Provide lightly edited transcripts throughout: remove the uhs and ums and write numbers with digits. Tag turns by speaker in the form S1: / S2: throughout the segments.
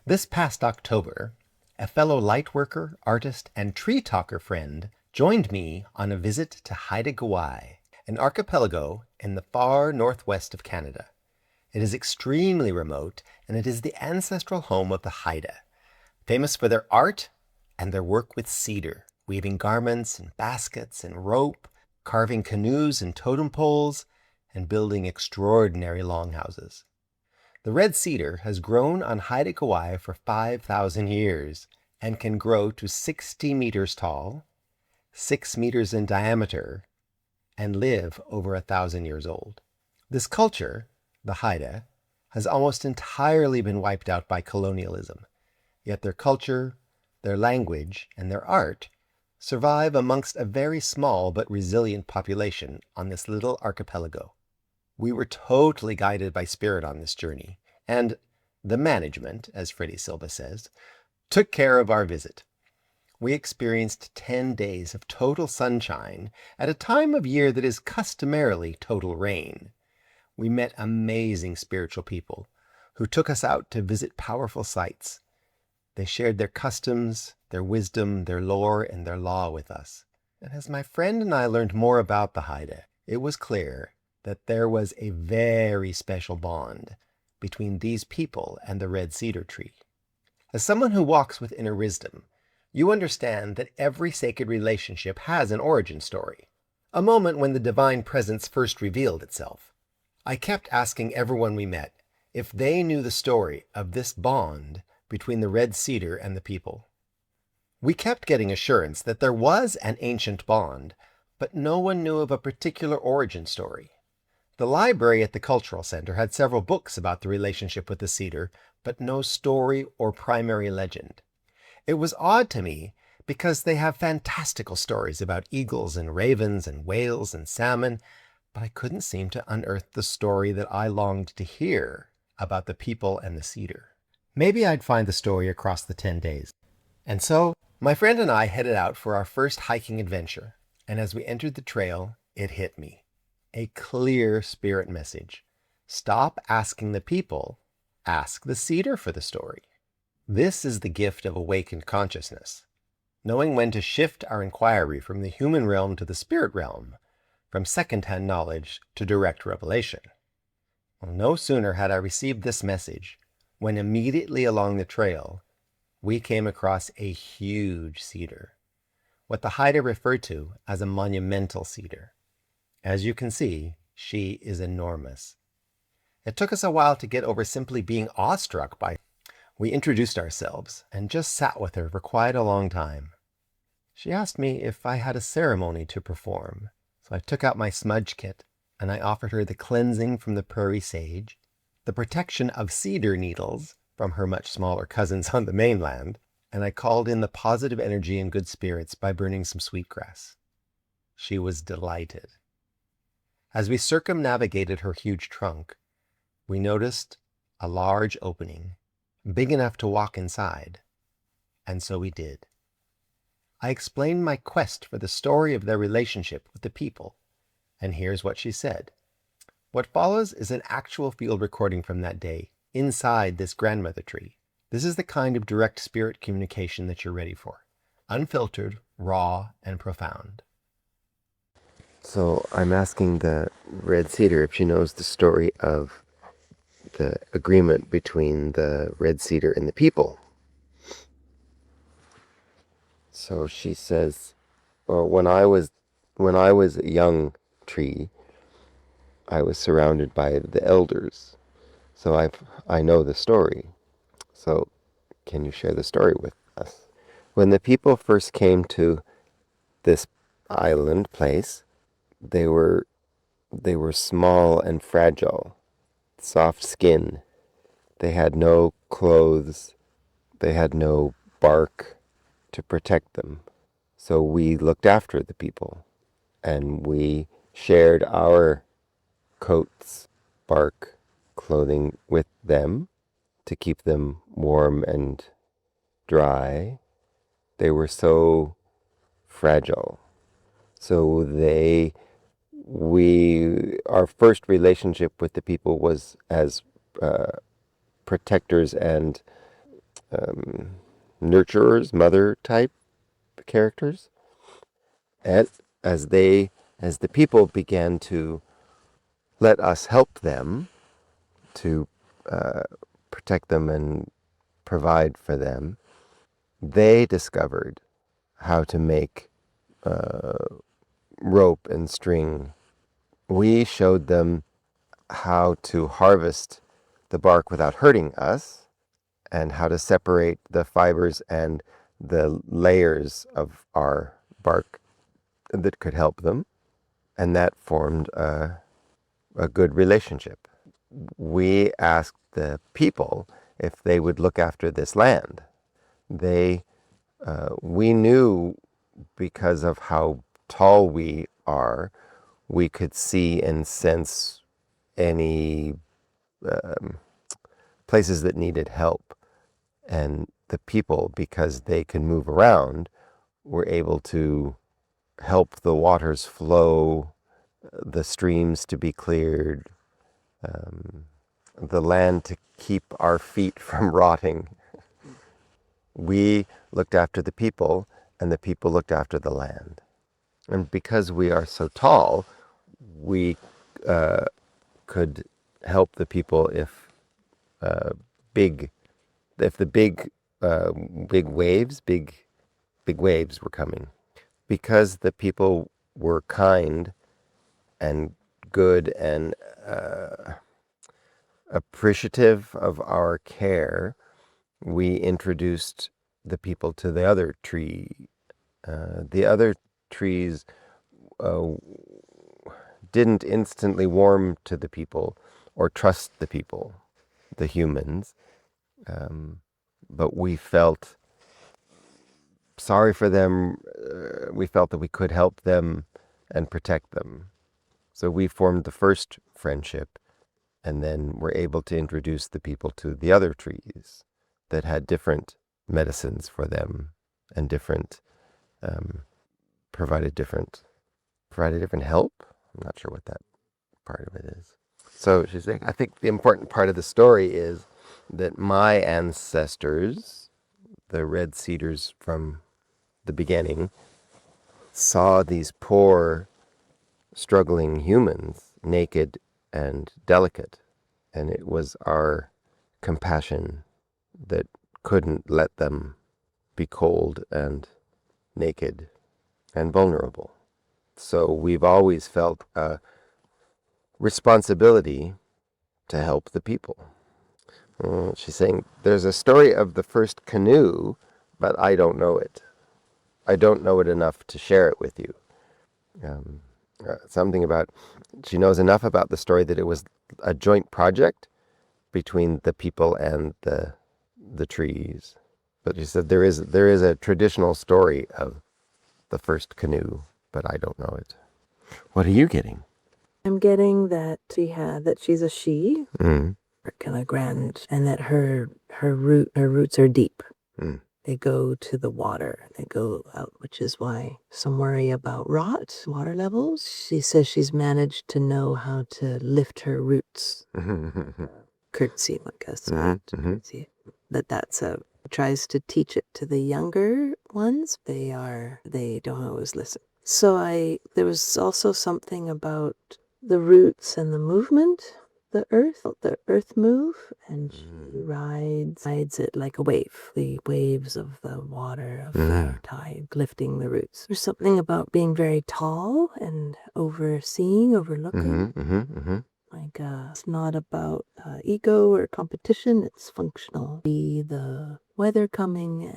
S1: This past October, a fellow lightworker, artist, and tree talker friend joined me on a visit to Haida Gwaii, an archipelago in the far northwest of Canada. It is extremely remote, and it is the ancestral home of the Haida, famous for their art and their work with cedar, weaving garments and baskets and rope, carving canoes and totem poles, and building extraordinary longhouses. The red cedar has grown on Haida Gwaii for 5,000 years and can grow to 60 meters tall, 6 meters in diameter, and live over 1,000 years old. This culture, the Haida, has almost entirely been wiped out by colonialism, yet their culture, their language, and their art survive amongst a very small but resilient population on this little archipelago. We were totally guided by spirit on this journey, and the management, as Freddie Silva says, took care of our visit. We experienced 10 days of total sunshine at a time of year that is customarily total rain. We met amazing spiritual people who took us out to visit powerful sites. They shared their customs, their wisdom, their lore, and their law with us. And as my friend and I learned more about the Haida, it was clear that there was a very special bond between these people and the red cedar tree. As someone who walks with inner wisdom, you understand that every sacred relationship has an origin story, a moment when the divine presence first revealed itself. I kept asking everyone we met if they knew the story of this bond between the red cedar and the people. We kept getting assurance that there was an ancient bond, but no one knew of a particular origin story. The library at the Cultural Center had several books about the relationship with the cedar, but no story or primary legend. It was odd to me because they have fantastical stories about eagles and ravens and whales and salmon, but I couldn't seem to unearth the story that I longed to hear about the people and the cedar. Maybe I'd find the story across the 10 days. And so, my friend and I headed out for our first hiking adventure, and as we entered the trail, it hit me. A clear spirit message. Stop asking the people, ask the cedar for the story. This is the gift of awakened consciousness, knowing when to shift our inquiry from the human realm to the spirit realm, from second-hand knowledge to direct revelation. Well, no sooner had I received this message when immediately along the trail, we came across a huge cedar, what the Haida referred to as a monumental cedar. As you can see, she is enormous. It took us a while to get over simply being awestruck by her. We introduced ourselves and just sat with her for quite a long time. She asked me if I had a ceremony to perform, so I took out my smudge kit and I offered her the cleansing from the prairie sage, the protection of cedar needles from her much smaller cousins on the mainland, and I called in the positive energy and good spirits by burning some sweetgrass. She was delighted. As we circumnavigated her huge trunk, we noticed a large opening, big enough to walk inside, and so we did. I explained my quest for the story of their relationship with the people, and here's what she said. What follows is an actual field recording from that day, inside this grandmother tree. This is the kind of direct spirit communication that you're ready for. Unfiltered, raw, and profound.
S2: So I'm asking the red cedar if she knows the story of the agreement between the red cedar and the people. So she says, well, when I was a young tree, I was surrounded by the elders. So I know the story. So can you share the story with us? When the people first came to this island place, they were small and fragile, soft skin. They had no clothes. They had no bark to protect them. So we looked after the people, and we shared our coats, bark, clothing with them to keep them warm and dry. They were so fragile. So our first relationship with the people was as protectors and nurturers, mother type characters. And as the people began to let us help them to protect them and provide for them, they discovered how to make rope and string. We showed them how to harvest the bark without hurting us, and how to separate the fibers and the layers of our bark that could help them. And that formed a good relationship. We asked the people if they would look after this land. We knew, because of how tall we are, we could see and sense any places that needed help. And the people, because they can move around, were able to help the waters flow, the streams to be cleared, the land to keep our feet from rotting. We looked after the people, and the people looked after the land. And because we are so tall, we could help the people if big, if the big waves were coming. Because the people were kind and good and appreciative of our care, we introduced the people to the other tree. The other trees didn't instantly warm to the people or trust the people, the humans, but we felt sorry for them. We felt that we could help them and protect them. So we formed the first friendship, and then were able to introduce the people to the other trees that had different medicines for them and different provided different help. I'm not sure what that part of it is. So she's saying, I think the important part of the story is that my ancestors, the red cedars from the beginning, saw these poor, struggling humans, naked and delicate. And it was our compassion that couldn't let them be cold and naked and vulnerable. So we've always felt a responsibility to help the people. She's saying, there's a story of the first canoe, but I don't know it. I don't know it enough to share it with you. Something about, she knows enough about the story that it was a joint project between the people and the trees. But she said there is a traditional story of the first canoe, but I don't know it. What are you getting?
S3: I'm getting that she's a she, kind of grand, and that her roots are deep. They go to the water. They go out, which is why some worry about water levels. She says she's managed to know how to lift her roots. Curtsy, I guess. Curtsy. That's tries to teach it to the younger ones. They don't always listen. So there was also something about the roots and the movement. The earth move, and she rides it like a wave. The waves of the water, of the tide, lifting the roots. There's something about being very tall and overlooking. Like, it's not about ego or competition. It's functional. Be the weather coming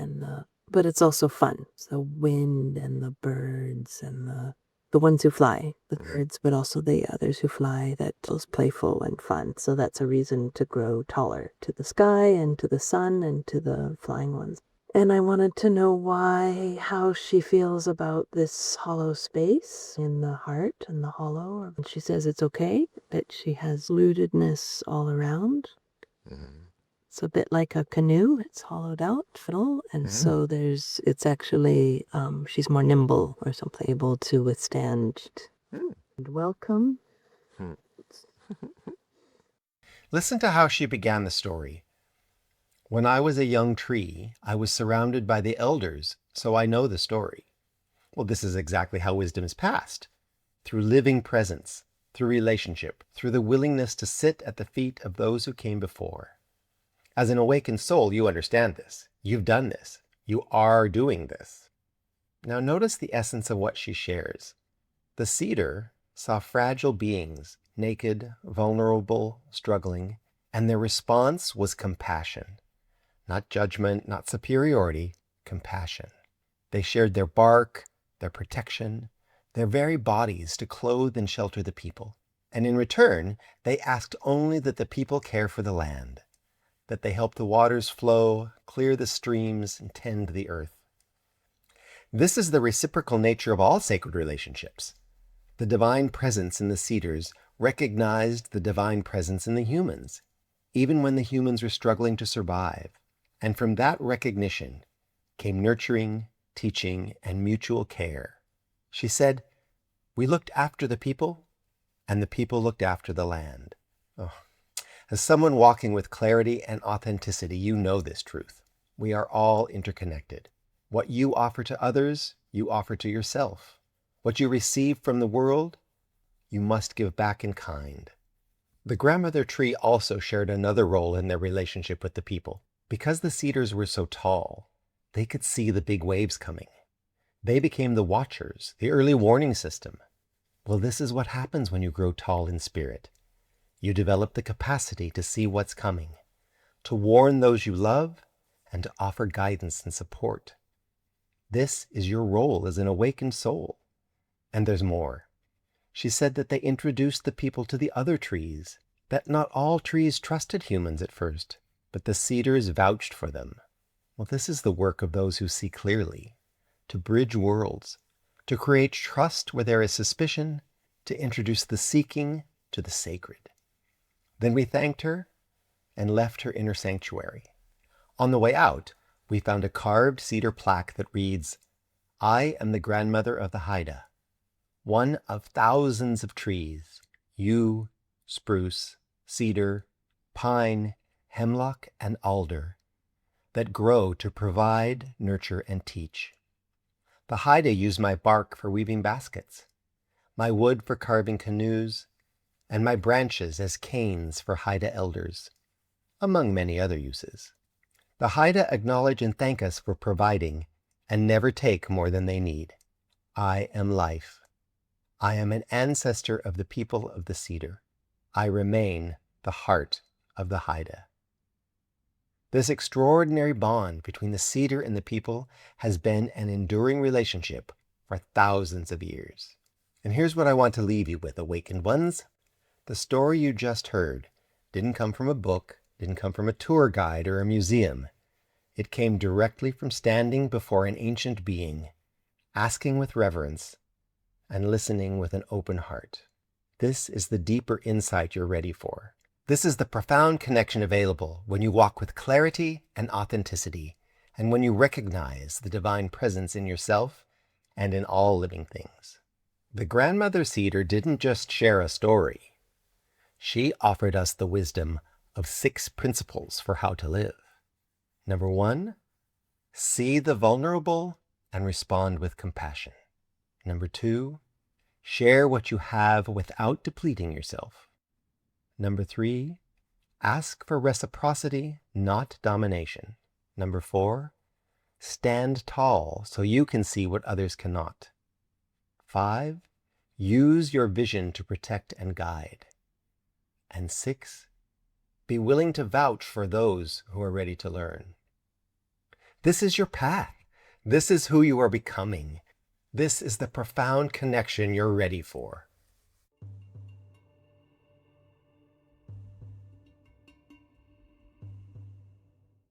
S3: but it's also fun. The wind and the birds and the ones who fly, the birds, but also the others who fly. That feels playful and fun. So that's a reason to grow taller, to the sky and to the sun and to the flying ones. And I wanted to know how she feels about this hollow space in the heart and the hollow. And she says it's okay, but she has rootedness all around. It's a bit like a canoe. It's hollowed out, fiddle, and so it's actually, she's more nimble or something, able to withstand. And welcome.
S1: Listen to how she began the story. When I was a young tree, I was surrounded by the elders, so I know the story. Well, this is exactly how wisdom is passed. Through living presence, through relationship, through the willingness to sit at the feet of those who came before. As an awakened soul, you understand this. You've done this. You are doing this. Now notice the essence of what she shares. The cedar saw fragile beings, naked, vulnerable, struggling, and their response was compassion. Not judgment, not superiority, compassion. They shared their bark, their protection, their very bodies to clothe and shelter the people. And in return, they asked only that the people care for the land, that they help the waters flow, clear the streams, and tend the earth. This is the reciprocal nature of all sacred relationships. The divine presence in the cedars recognized the divine presence in the humans, even when the humans were struggling to survive. And from that recognition came nurturing, teaching, and mutual care. She said, "We looked after the people, and the people looked after the land." Oh. As someone walking with clarity and authenticity, you know this truth. We are all interconnected. What you offer to others, you offer to yourself. What you receive from the world, you must give back in kind. The grandmother tree also shared another role in their relationship with the people. Because the cedars were so tall, they could see the big waves coming. They became the watchers, the early warning system. Well, this is what happens when you grow tall in spirit. You develop the capacity to see what's coming, to warn those you love, and to offer guidance and support. This is your role as an awakened soul. And there's more. She said that they introduced the people to the other trees, that not all trees trusted humans at first, but the cedars vouched for them. Well, this is the work of those who see clearly, to bridge worlds, to create trust where there is suspicion, to introduce the seeking to the sacred. Then we thanked her and left her inner sanctuary. On the way out, we found a carved cedar plaque that reads, "I am the grandmother of the Haida, one of thousands of trees, yew, spruce, cedar, pine, hemlock, and alder, that grow to provide, nurture, and teach. The Haida use my bark for weaving baskets, my wood for carving canoes, and my branches as canes for Haida elders, among many other uses. The Haida acknowledge and thank us for providing and never take more than they need. I am life. I am an ancestor of the people of the cedar. I remain the heart of the Haida." This extraordinary bond between the cedar and the people has been an enduring relationship for thousands of years. And here's what I want to leave you with, awakened ones. The story you just heard didn't come from a book, didn't come from a tour guide or a museum. It came directly from standing before an ancient being, asking with reverence, and listening with an open heart. This is the deeper insight you're ready for. This is the profound connection available when you walk with clarity and authenticity, and when you recognize the divine presence in yourself and in all living things. The grandmother cedar didn't just share a story. She offered us the wisdom of 6 principles for how to live. Number 1, see the vulnerable and respond with compassion. Number 2, share what you have without depleting yourself. Number 3, ask for reciprocity, not domination. Number 4, stand tall so you can see what others cannot. 5, use your vision to protect and guide. And 6, be willing to vouch for those who are ready to learn. This is your path. This is who you are becoming. This is the profound connection you're ready for.